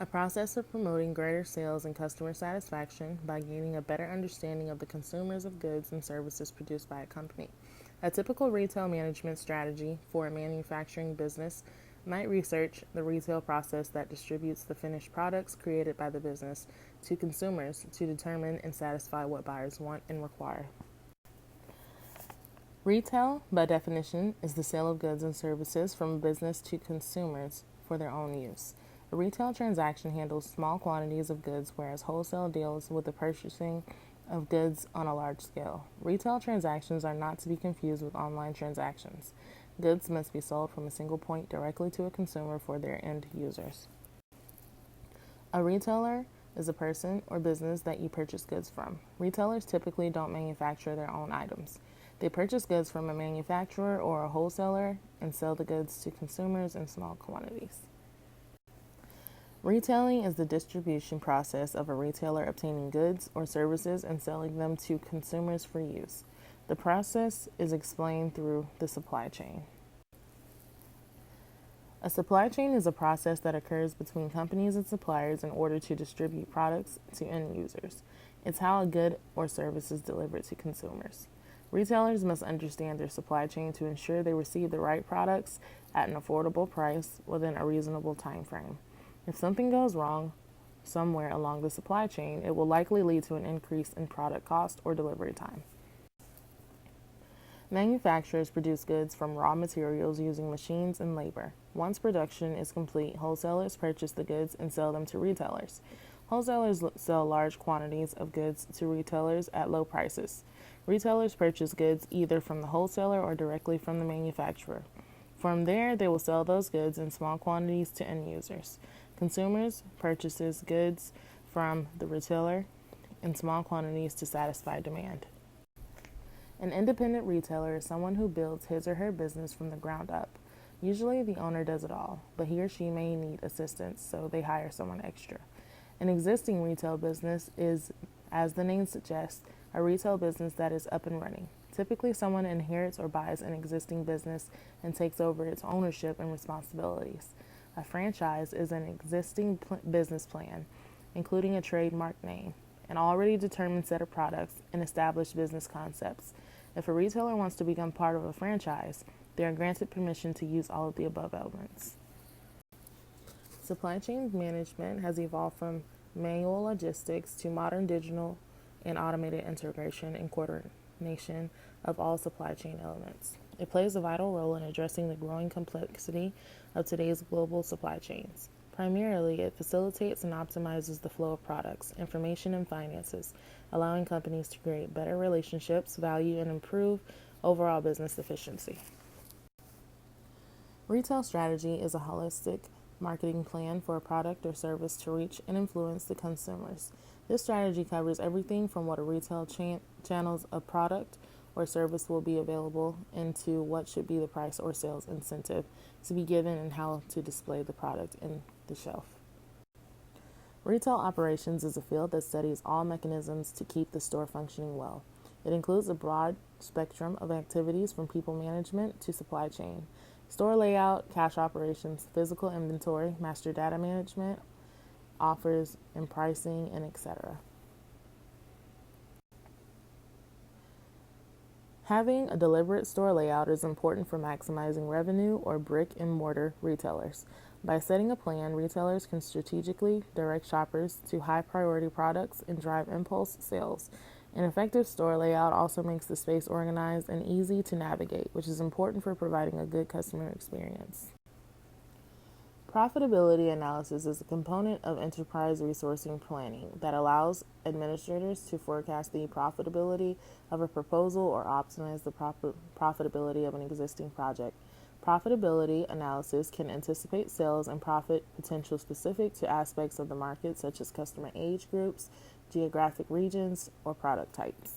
A process of promoting greater sales and customer satisfaction by gaining a better understanding of the consumers of goods and services produced by a company. A typical retail management strategy for a manufacturing business might research the retail process that distributes the finished products created by the business to consumers to determine and satisfy what buyers want and require. Retail, by definition, is the sale of goods and services from a business to consumers for their own use. A retail transaction handles small quantities of goods, whereas wholesale deals with the purchasing of goods on a large scale. Retail transactions are not to be confused with online transactions. Goods must be sold from a single point directly to a consumer for their end users. A retailer is a person or business that you purchase goods from. Retailers typically don't manufacture their own items. They purchase goods from a manufacturer or a wholesaler and sell the goods to consumers in small quantities. Retailing is the distribution process of a retailer obtaining goods or services and selling them to consumers for use. The process is explained through the supply chain. A supply chain is a process that occurs between companies and suppliers in order to distribute products to end users. It's how a good or service is delivered to consumers. Retailers must understand their supply chain to ensure they receive the right products at an affordable price within a reasonable time frame. If something goes wrong somewhere along the supply chain, it will likely lead to an increase in product cost or delivery time. Manufacturers produce goods from raw materials using machines and labor. Once production is complete, wholesalers purchase the goods and sell them to retailers. Wholesalers sell large quantities of goods to retailers at low prices. Retailers purchase goods either from the wholesaler or directly from the manufacturer. From there, they will sell those goods in small quantities to end users. Consumers purchases goods from the retailer in small quantities to satisfy demand. An independent retailer is someone who builds his or her business from the ground up. Usually the owner does it all, but he or she may need assistance, so they hire someone extra. An existing retail business is, as the name suggests, a retail business that is up and running. Typically, someone inherits or buys an existing business and takes over its ownership and responsibilities. A franchise is an existing business plan, including a trademark name, an already determined set of products, and established business concepts. If a retailer wants to become part of a franchise, they are granted permission to use all of the above elements. Supply chain management has evolved from manual logistics to modern digital and automated integration and coordination of all supply chain elements. It plays a vital role in addressing the growing complexity of today's global supply chains. Primarily, it facilitates and optimizes the flow of products, information, and finances, allowing companies to create better relationships, value, and improve overall business efficiency. Retail strategy is a holistic marketing plan for a product or service to reach and influence the consumers. This strategy covers everything from what a retail channels a product or service will be available into what should be the price or sales incentive to be given and how to display the product in the shelf. Retail operations is a field that studies all mechanisms to keep the store functioning well. It includes a broad spectrum of activities from people management to supply chain, store layout, cash operations, physical inventory, master data management, offers and pricing, and etc. Having a deliberate store layout is important for maximizing revenue or brick and mortar retailers. By setting a plan, retailers can strategically direct shoppers to high priority products and drive impulse sales. An effective store layout also makes the space organized and easy to navigate, which is important for providing a good customer experience. Profitability analysis is a component of enterprise resourcing planning that allows administrators to forecast the profitability of a proposal or optimize the profitability of an existing project. Profitability analysis can anticipate sales and profit potential specific to aspects of the market, such as customer age groups, geographic regions, or product types.